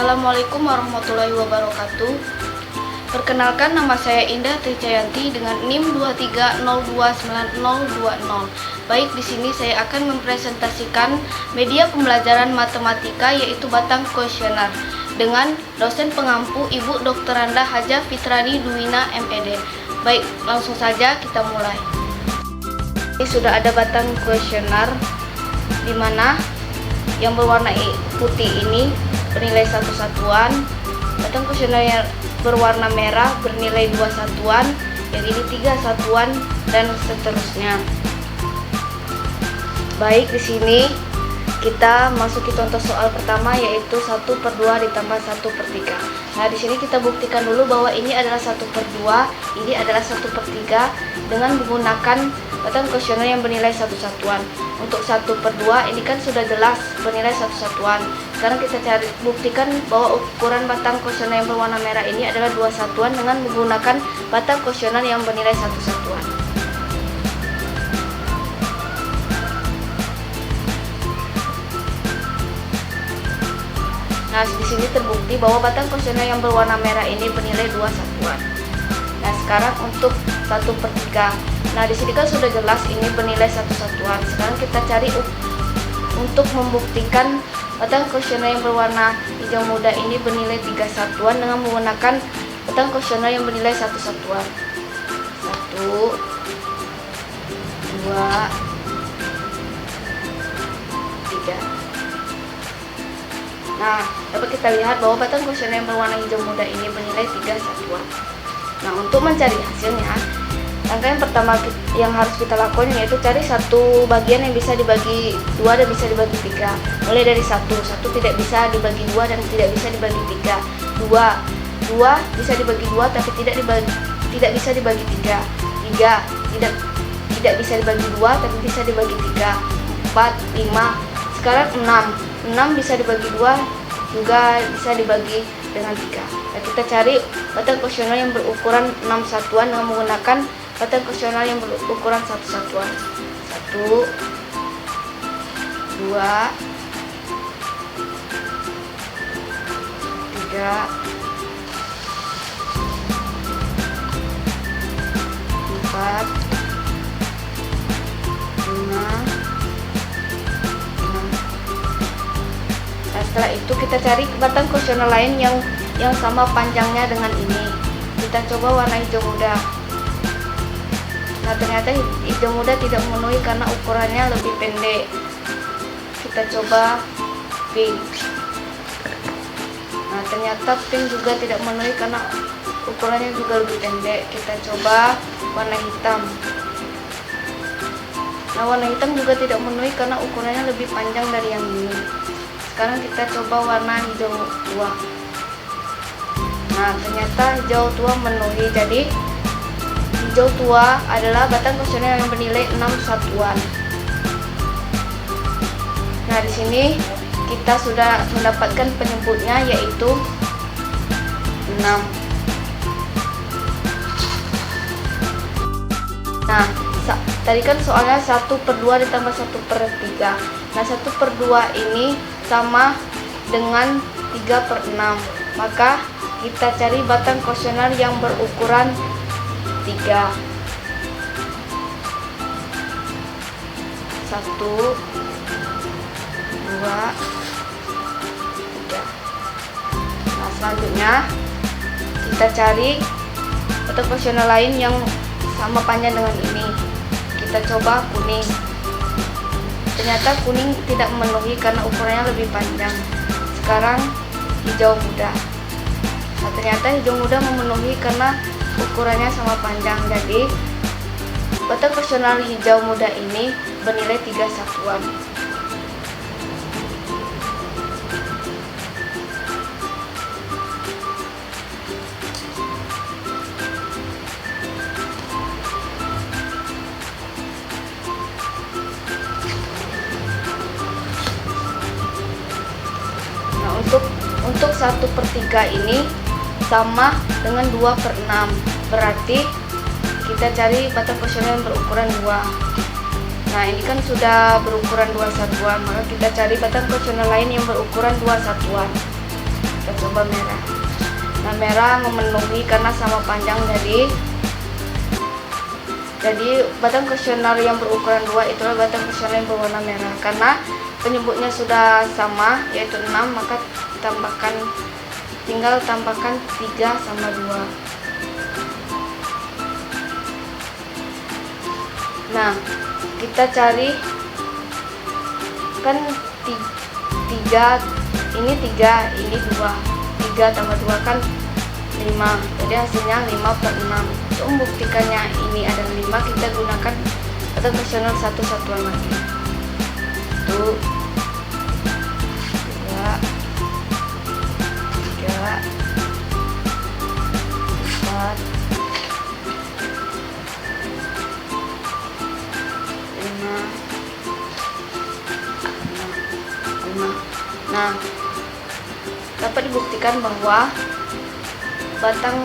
Assalamualaikum warahmatullahi wabarakatuh. Perkenalkan, nama saya Indah Tricayanti dengan NIM 23029020. Baik, di sini saya akan mempresentasikan media pembelajaran matematika yaitu Batang Kuesioner dengan dosen pengampu Ibu Dr. Randa Haja Fitrani Duwina MED. Baik, langsung saja kita mulai. Ini sudah ada batang kuesioner di mana yang berwarna putih ini bernilai 1 satuan, batang kuesioner yang berwarna merah bernilai 2 satuan, yang ini 3 satuan, dan seterusnya. Baik, di sini kita masuki contoh soal pertama yaitu 1/2 ditambah 1/3. Nah, di sini kita buktikan dulu bahwa ini adalah 1/2, ini adalah 1/3 dengan menggunakan batang kuesioner yang bernilai 1 satuan. Untuk 1/2 ini kan sudah jelas bernilai 1 satuan. Sekarang kita buktikan bahwa ukuran batang kuesioner yang berwarna merah ini adalah 2 satuan dengan menggunakan batang kuesioner yang bernilai 1 satuan. Nah, di sini terbukti bahwa batang kuesioner yang berwarna merah ini bernilai 2 satuan. Nah, sekarang untuk 1/3. Nah, di sini kan sudah jelas ini bernilai 1 satuan. Sekarang kita cari untuk membuktikan batang kuesioner yang berwarna hijau muda ini bernilai 3 satuan dengan menggunakan batang kuesioner yang bernilai 1 satuan. 1, 2, 3. Nah, dapat kita lihat bahwa batang kuesioner yang berwarna hijau muda ini bernilai 3 satuan. Nah, untuk mencari hasilnya, langkah yang pertama yang harus kita lakukan yaitu cari satu bagian yang bisa dibagi 2 dan bisa dibagi 3. Mulai dari 1 tidak bisa dibagi 2 dan tidak bisa dibagi 3. 2 bisa dibagi 2 tapi tidak bisa dibagi 3. 3 tidak bisa dibagi 2 tapi bisa dibagi 3. 4, 5. Sekarang 6 bisa dibagi 2 juga bisa dibagi dengan 3. Nah, kita cari batang kuesioner yang berukuran 6 satuan dengan menggunakan batang kuesioner yang berukuran 1 satuan. 1, 2, 3, 4, 5, 6. Nah, setelah itu kita cari batang kuesioner lain yang sama panjangnya dengan ini. Kita coba warna hijau muda. Nah, ternyata hijau muda tidak memenuhi karena ukurannya lebih pendek. Kita coba pink. Nah, ternyata pink juga tidak memenuhi karena ukurannya juga lebih pendek. Kita coba warna hitam. Nah, warna hitam juga tidak memenuhi karena ukurannya lebih panjang dari yang ini. Sekarang kita coba warna hijau tua. Nah, ternyata hijau tua memenuhi. Jadi hijau tua adalah batang kuesioner yang bernilai 6 satuan. Nah, di sini kita sudah mendapatkan penyebutnya yaitu 6. Nah, tadi kan soalnya 1/2 ditambah 1/3. Nah, 1/2 ini sama dengan 3/6. Maka kita cari batang kuesioner yang berukuran 3. 1, 2, 3. Nah, selanjutnya kita cari batang kuesioner lain yang sama panjang dengan ini. Kita coba kuning. Ternyata kuning tidak memenuhi karena ukurannya lebih panjang. Sekarang hijau muda. Nah, ternyata hijau muda memenuhi karena ukurannya sama panjang. Jadi batang kuesioner hijau muda ini bernilai 3 satuan. Nah, untuk 1/3 ini sama dengan 2/6. Berarti kita cari batang kuesioner yang berukuran 2. Nah, ini kan sudah berukuran 2 satuan, maka kita cari batang kuesioner lain yang berukuran 2 satuan. Kita coba merah. Nah, merah memenuhi karena sama panjang, jadi batang kuesioner yang berukuran 2 itulah batang kuesioner yang berwarna merah. Karena penyebutnya sudah sama yaitu 6, maka tinggal tambahkan 3 sama 2. Nah, kita cari kan 3, ini 3, ini 2. 3 tambah 2 kan 5. Jadi hasilnya 5/6. Untuk membuktikannya ini adalah 5, kita gunakan batang kuesioner satu satuan lagi. 1, 2, 3, 4, 5. Nah, dapat dibuktikan bahwa batang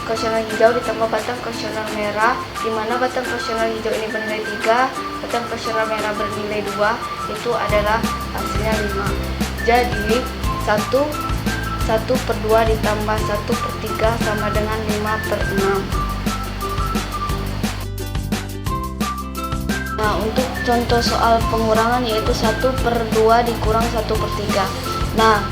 kuesioner hijau ditambah batang kuesioner merah, di mana batang kuesioner hijau ini bernilai 3, batang kuesioner merah bernilai 2, itu adalah hasilnya 5. Jadi 1/2 ditambah 1/3 sama dengan 5/6. Nah, untuk contoh soal pengurangan yaitu 1/2 dikurang 1/3. Nah,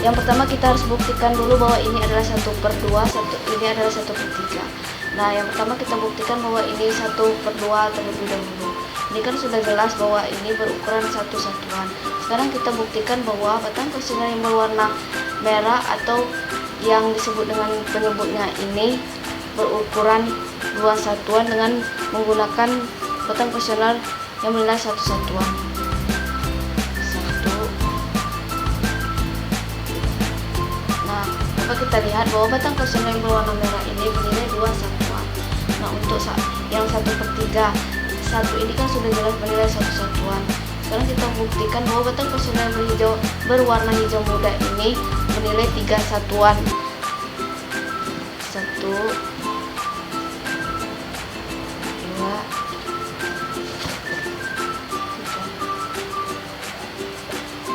yang pertama kita harus buktikan dulu bahwa ini adalah 1/2, ini adalah 1/3. Nah, yang pertama kita buktikan bahwa ini 1/2 terlebih dahulu. Ini kan sudah jelas bahwa ini berukuran satu satuan. Sekarang kita buktikan bahwa batang kuesioner yang berwarna merah atau yang disebut dengan penyebutnya ini berukuran 2 satuan dengan menggunakan batang kuesioner yang bernilai satu satuan. 1. Nah, dapat kita lihat bahwa batang kuesioner yang berwarna merah ini bernilai 2 satuan. Nah, untuk yang 1/3, 1 ini kan sudah jelas bernilai satu satuan. Sekarang kita buktikan bahwa batang kuesioner berwarna hijau muda ini bernilai 3 satuan. 1, 2, 3.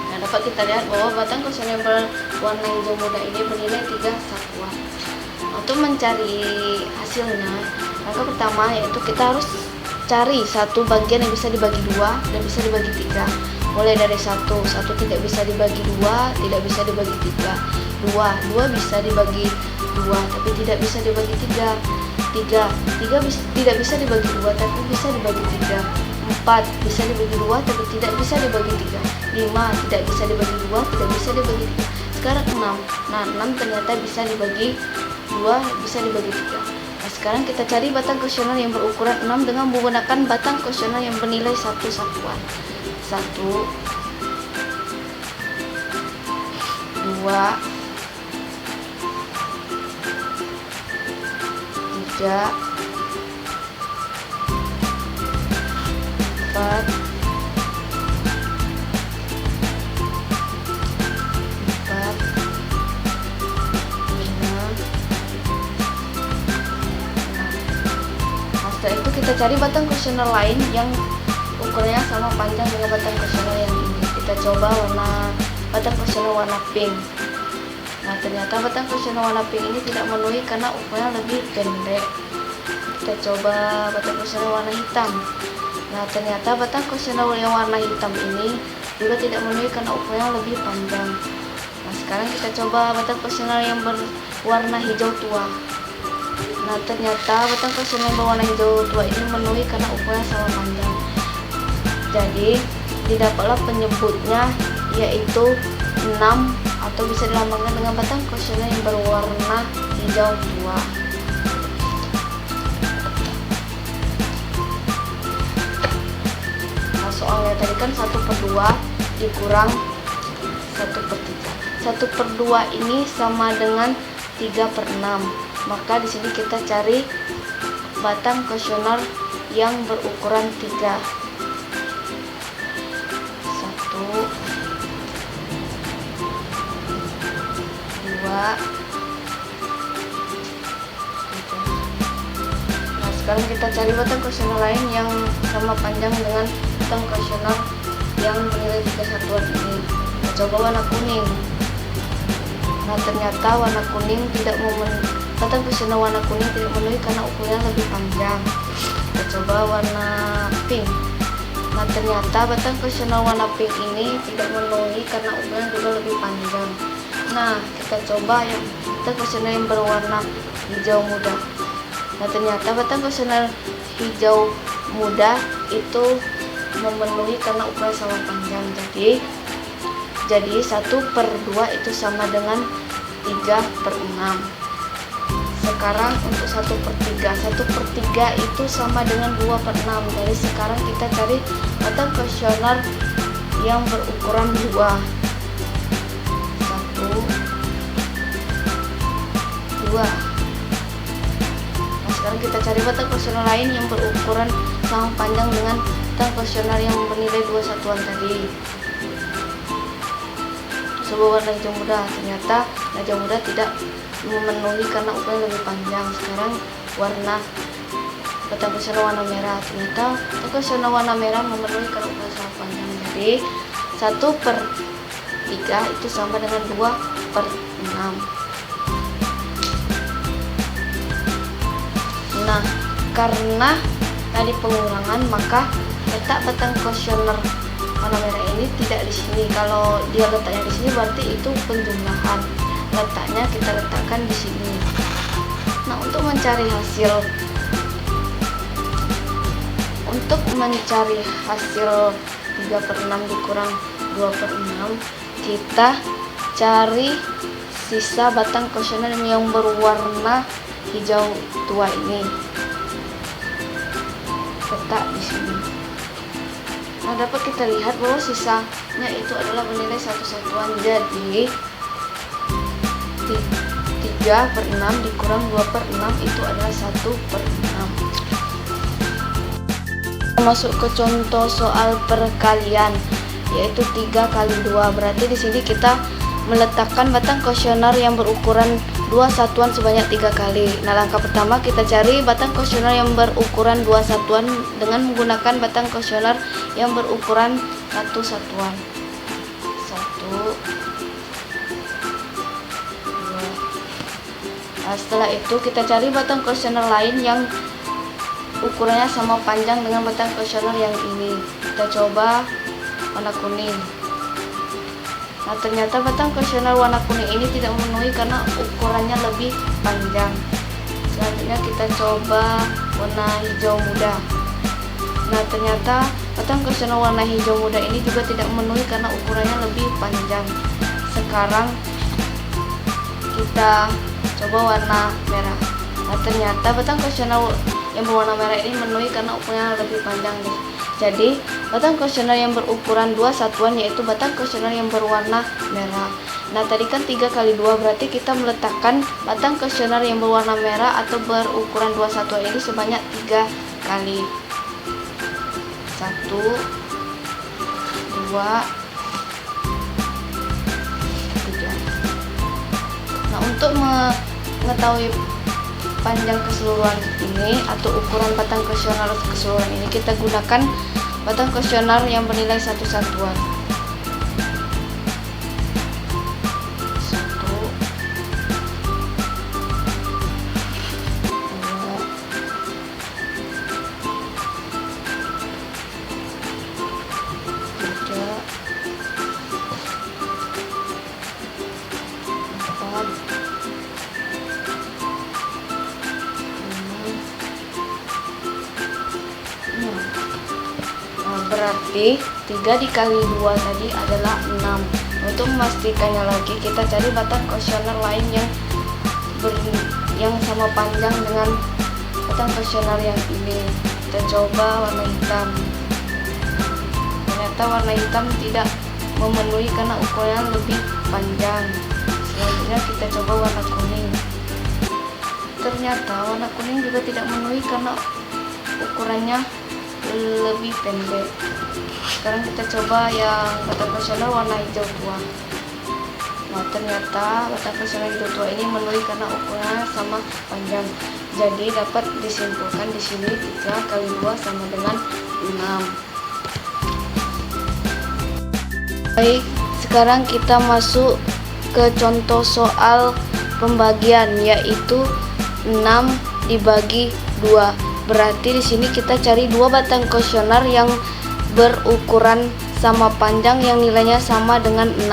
Nah, dapat kita lihat bahwa batang kuesioner berwarna hijau muda ini bernilai 3 satuan. Untuk mencari hasilnya, langkah pertama yaitu kita harus cari satu bagian yang bisa dibagi 2 dan bisa dibagi 3. Mulai dari 1 tidak bisa dibagi 2, tidak bisa dibagi 3. 2 bisa dibagi 2 tapi tidak bisa dibagi 3. 3 tidak bisa dibagi 2 tapi bisa dibagi 3. 4 bisa dibagi 2 tapi tidak bisa dibagi 3. 5 tidak bisa dibagi 2, tidak bisa dibagi 3. Sekarang 6. Nah, 6 ternyata bisa dibagi 2, bisa dibagi 3. Nah, sekarang kita cari batang kuesioner yang berukuran 6 dengan menggunakan batang kuesioner yang bernilai satu satuan. 1, 2, 3, 4, 5. Setelah itu kita cari batang kuesioner lain yang ukurannya sama panjang dengan batang kuesioner yang ini. Kita coba batang kuesioner warna pink. Nah, ternyata batang kuesioner warna pink ini tidak memenuhi karena ukurannya lebih pendek. Kita coba batang kuesioner warna hitam. Nah, ternyata batang kuesioner yang warna hitam ini juga tidak memenuhi karena ukurannya lebih panjang. Nah, sekarang kita coba batang kuesioner yang berwarna hijau tua. Nah, ternyata batang kuesioner yang berwarna hijau tua ini memenuhi karena ukurannya sama panjang. Jadi, didapatlah penyebutnya yaitu 6 atau bisa dilambangkan dengan batang kuesioner yang berwarna hijau tua. Nah, soalnya tadi kan 1/2 dikurang 1/3. 1/2 ini sama dengan 3/6. Maka di sini kita cari batang kuesioner yang berukuran 3. 1, 2, 3. Nah, sekarang kita cari batang kuesioner lain yang sama panjang dengan batang kuesioner yang bernilai 3 satuan ini. Kita coba warna kuning. Nah ternyata warna kuning tidak batang kuesioner warna kuning tidak memenuhi karena ukurannya lebih panjang. Kita coba warna pink. Nah ternyata batang kuesioner warna pink ini tidak memenuhi karena ukurannya juga lebih panjang. Nah kita coba yang batang kuesioner yang berwarna hijau muda. Nah ternyata batang kuesioner hijau muda itu memenuhi karena ukuran sama panjang. Jadi 1/2 itu sama dengan 3/6. Sekarang untuk 1/3 itu sama dengan 2/6. Jadi sekarang kita cari batang kuesioner yang berukuran 2. 1, 2. Nah sekarang kita cari batang kuesioner lain yang berukuran sama panjang dengan batang kuesioner yang bernilai 2 satuan tadi. Coba warna hijau muda. Ternyata hijau muda tidak memenuhi karena ukuran lebih panjang. Sekarang warna batang kuesioner warna merah. Ternyata batang kuesioner warna merah memenuhi karena ukuran sama panjang. Jadi 1/3 itu sama dengan 2/6. Nah karena tadi pengurangan, maka letak batang kuesioner warna merah ini tidak di sini. Kalau dia letaknya di sini berarti itu penjumlahan. Letaknya kita letakkan di sini. Nah untuk mencari hasil 3/6 dikurang 2/6, kita cari sisa batang kuesioner yang berwarna hijau tua ini. Letak di sini. Nah dapat kita lihat bahwa sisanya itu adalah bernilai 1 satuan. Jadi 3/6 dikurang 2/6 itu adalah 1/6. Masuk ke contoh soal perkalian, yaitu 3 kali 2. Berarti di sini kita meletakkan batang kuesioner yang berukuran 2 satuan sebanyak 3 kali. Nah langkah pertama kita cari batang kuesioner yang berukuran 2 satuan dengan menggunakan batang kuesioner yang berukuran 1 satuan. 1, 2. Nah setelah itu kita cari batang kuesioner lain yang ukurannya sama panjang dengan batang kuesioner yang ini. Kita coba warna kuning. Nah ternyata batang kuesioner warna kuning ini tidak memenuhi karena ukurannya lebih panjang. Selanjutnya kita coba warna hijau muda. Nah ternyata batang kuesioner warna hijau muda ini juga tidak memenuhi karena ukurannya lebih panjang. Sekarang kita coba warna merah. Nah ternyata batang kuesioner yang berwarna merah ini memenuhi karena ukurannya lebih panjang. Jadi batang kuesioner yang berukuran 2 satuan yaitu batang kuesioner yang berwarna merah. Nah tadi kan 3 kali 2, berarti kita meletakkan batang kuesioner yang berwarna merah atau berukuran 2 satuan ini sebanyak 3 kali. 1, 2, 3. Nah untuk mengetahui panjang keseluruhan ini atau ukuran batang kuesioner keseluruhan ini, kita gunakan batang kuesioner yang bernilai 1 satuan. 2, 3, 4, 5, 6. Berarti 3 dikali 2 tadi adalah 6. Untuk memastikannya lagi, kita cari batang kuesioner lain yang sama panjang dengan batang kuesioner yang ini. Kita coba warna hitam. Ternyata warna hitam tidak memenuhi karena ukurannya lebih panjang. Selanjutnya kita coba warna kuning. Ternyata warna kuning juga tidak memenuhi karena ukurannya lebih pendek. Sekarang kita coba yang batang kuesioner warna hijau tua. Nah ternyata batang kuesioner hijau tua ini memenuhi karena ukurannya sama panjang. Jadi dapat disimpulkan di sini 3 kali 2 sama dengan 6. Baik, sekarang kita masuk ke contoh soal pembagian, yaitu 6 dibagi 2. Berarti di sini kita cari 2 batang kuesioner yang berukuran sama panjang yang nilainya sama dengan 6.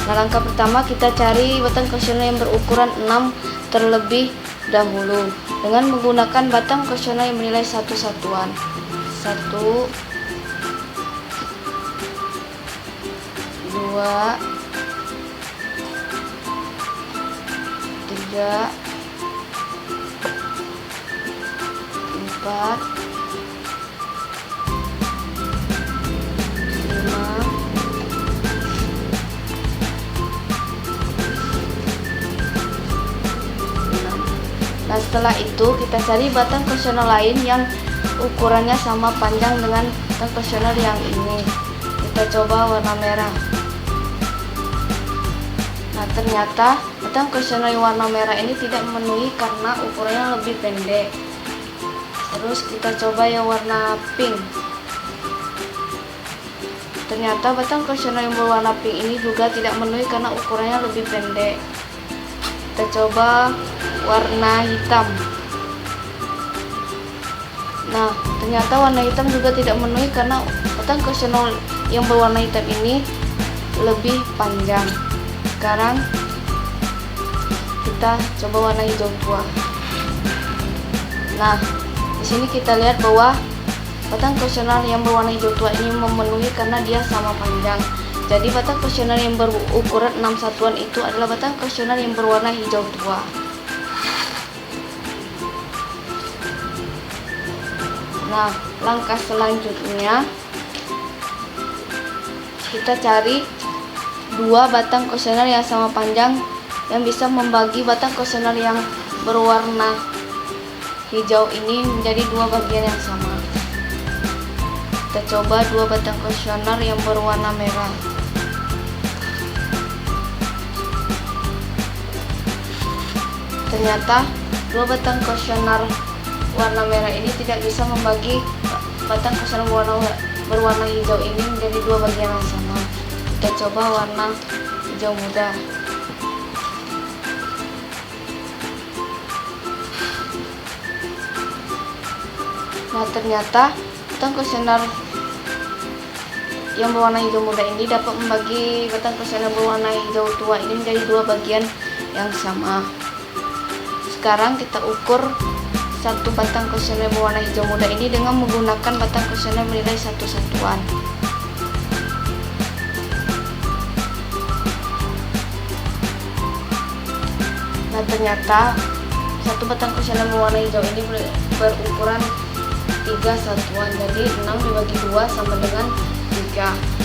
Nah, langkah pertama kita cari batang kuesioner yang berukuran 6 terlebih dahulu dengan menggunakan batang kuesioner yang bernilai 1 satuan. 1, 2, 3, 4, 5, 6. Nah, setelah itu kita cari batang kuesioner lain yang ukurannya sama panjang dengan batang kuesioner yang ini. Kita coba warna merah. Nah, ternyata batang kuesioner warna merah ini tidak memenuhi karena ukurannya lebih pendek. Terus kita coba yang warna pink. Ternyata batang kuesioner yang berwarna pink ini juga tidak memenuhi karena ukurannya lebih pendek. Kita coba warna hitam. Nah, ternyata warna hitam juga tidak memenuhi karena batang kuesioner yang berwarna hitam ini lebih panjang. Sekarang kita coba warna hijau tua. Nah, di sini kita lihat bahwa batang kuesioner yang berwarna hijau tua ini memenuhi karena dia sama panjang. Jadi batang kuesioner yang berukuran 6 satuan itu adalah batang kuesioner yang berwarna hijau tua. Nah, langkah selanjutnya kita cari 2 batang kuesioner yang sama panjang yang bisa membagi batang kuesioner yang berwarna hijau ini menjadi 2 bagian yang sama. Kita coba 2 batang kuesioner yang berwarna merah. Ternyata 2 batang kuesioner warna merah ini tidak bisa membagi batang kuesioner berwarna hijau ini menjadi 2 bagian yang sama. Kita coba warna hijau muda. Nah, ternyata batang kuesioner yang berwarna hijau muda ini dapat membagi batang kuesioner berwarna hijau tua ini menjadi 2 bagian yang sama. Sekarang kita ukur 1 batang kuesioner berwarna hijau muda ini dengan menggunakan batang kuesioner bernilai 1 satuan. Nah, ternyata 1 batang kuesioner berwarna hijau ini berukuran 3 satuan. Jadi 6 dibagi 2 sama dengan 3.